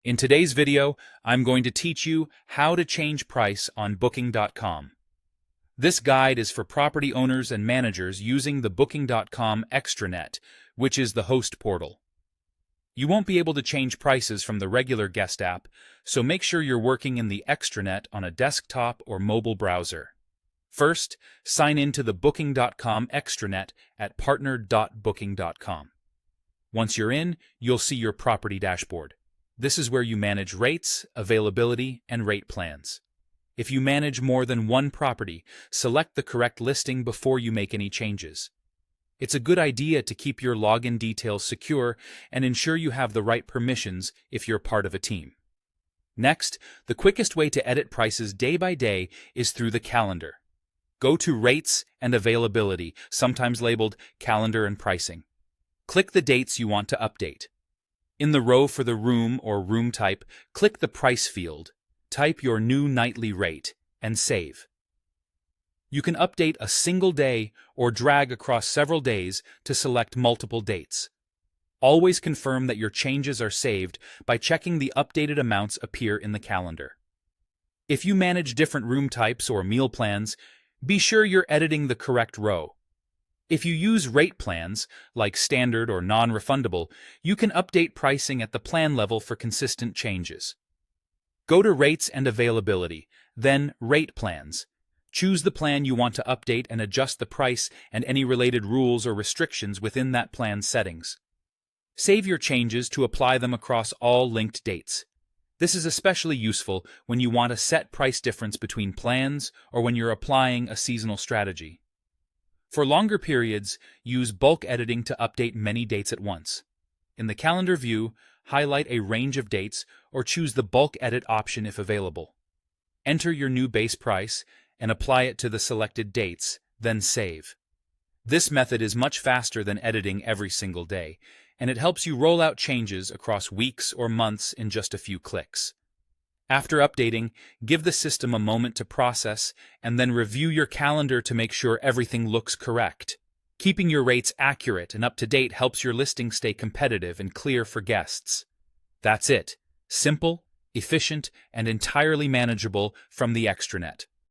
In today's video, I'm going to teach you how to change price on Booking.com. This guide is for property owners and managers using the Booking.com extranet, which is the host portal. You won't be able to change prices from the regular guest app, so make sure you're working in the extranet on a desktop or mobile browser. First, sign in to the Booking.com extranet at partner.booking.com. Once you're in, you'll see your property dashboard. This is where you manage rates, availability, and rate plans. If you manage more than one property, select the correct listing before you make any changes. It's a good idea to keep your login details secure and ensure you have the right permissions if you're part of a team. Next, the quickest way to edit prices day by day is through the calendar. Go to Rates and Availability, sometimes labeled Calendar and Pricing. Click the dates you want to update. In the row for the room or room type, click the Price field, type your new nightly rate, and save. You can update a single day or drag across several days to select multiple dates. Always confirm that your changes are saved by checking the updated amounts appear in the calendar. If you manage different room types or meal plans, be sure you're editing the correct row. If you use rate plans, like standard or non-refundable, you can update pricing at the plan level for consistent changes. Go to Rates and Availability, then Rate Plans. Choose the plan you want to update and adjust the price and any related rules or restrictions within that plan's settings. Save your changes to apply them across all linked dates. This is especially useful when you want a set price difference between plans or when you're applying a seasonal strategy. For longer periods, use bulk editing to update many dates at once. In the calendar view, highlight a range of dates or choose the bulk edit option if available. Enter your new base price and apply it to the selected dates, then save. This method is much faster than editing every single day, and it helps you roll out changes across weeks or months in just a few clicks. After updating, give the system a moment to process and then review your calendar to make sure everything looks correct. Keeping your rates accurate and up to date helps your listing stay competitive and clear for guests. That's it. Simple, efficient, and entirely manageable from the extranet.